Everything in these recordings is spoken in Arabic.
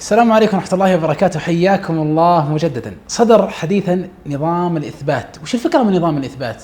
السلام عليكم ورحمة الله وبركاته، حياكم الله مجددا. صدر حديثا نظام الإثبات. وش الفكرة من نظام الإثبات؟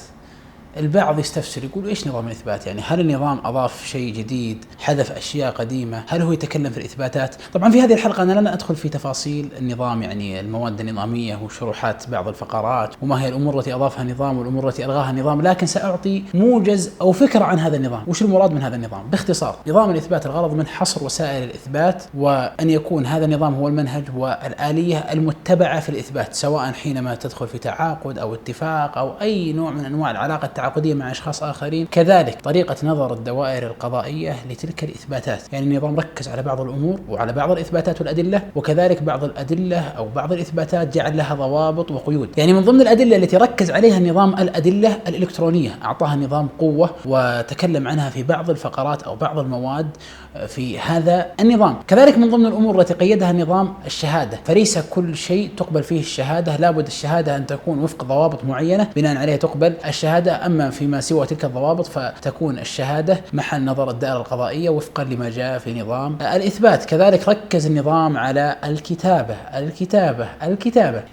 البعض يستفسر يقول ايش نظام الإثبات؟ يعني هل النظام أضاف شيء جديد؟ حذف أشياء قديمة؟ هل هو يتكلم في الإثباتات؟ طبعا في هذه الحلقة أنا لن أدخل في تفاصيل النظام، يعني المواد النظامية وشروحات بعض الفقرات وما هي الأمور التي أضافها النظام والأمور التي ألغاها النظام، لكن سأعطي موجز أو فكرة عن هذا النظام. وش المراد من هذا النظام؟ باختصار، نظام الإثبات الغرض من حصر وسائل الإثبات، وأن يكون هذا النظام هو المنهج والآلية المتبعة في الإثبات، سواء حينما تدخل في تعاقد أو اتفاق أو أي نوع من أنواع العلاقة التعاقدية مع أشخاص آخرين. كذلك طريقة نظر الدوائر القضائية لتلك الإثباتات، يعني النظام ركز على بعض الأمور وعلى بعض الإثباتات والأدلة، وكذلك بعض الأدلة أو بعض الإثباتات جعل لها ضوابط وقيود. يعني من ضمن الأدلة التي ركز عليها النظام الأدلة الإلكترونية، أعطاها النظام قوة وتكلم عنها في بعض الفقرات أو بعض المواد في هذا النظام. كذلك من ضمن الأمور التي قيدها النظام الشهادة، فليس كل شيء تقبل فيه الشهادة، لابد الشهادة أن تكون وفق ضوابط معينة بناء عليها تقبل الشهادة، أما فيما سوى تلك الضوابط فتكون الشهادة محل نظر الدائرة القضائية وفقا لما جاء في نظام الإثبات. كذلك ركز النظام على الكتابة.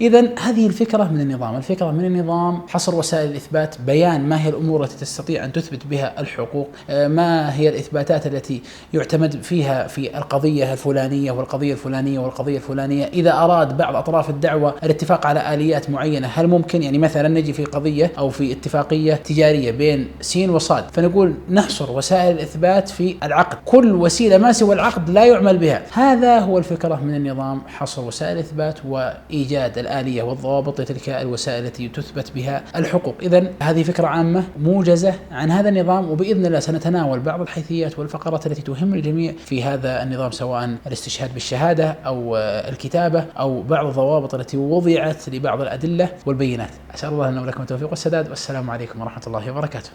إذن هذه الفكرة من النظام. الفكرة من النظام حصر وسائل الإثبات، بيان ما هي الأمور التي تستطيع أن تثبت بها الحقوق، ما هي الإثباتات التي يعتمد فيها في القضية الفلانية والقضية الفلانية والقضية الفلانية. إذا أراد بعض أطراف الدعوة الاتفاق على آليات معينة، هل ممكن يعني مثلا نجي في قضية أو في اتفاقية تجارية بين سين وصاد فنقول نحصر وسائل الإثبات في العقد، كل وسيلة ما سوى العقد لا يعمل بها. هذا هو الفكرة من النظام، حصر وسائل الإثبات وإيجاد الآلية والضوابط لتلك الوسائل التي تثبت بها الحقوق. إذن هذه فكرة عامة موجزة عن هذا النظام، وبإذن الله سنتناول بعض الحيثيات والفقرات التي تهم الجميع في هذا النظام، سواء الاستشهاد بالشهادة أو الكتابة أو بعض الضوابط التي وضعت لبعض الأدلة والبينات. أسأل الله لنا ولكم التوفيق والسداد، والسلام عليكم ورحمة الله وبركاته.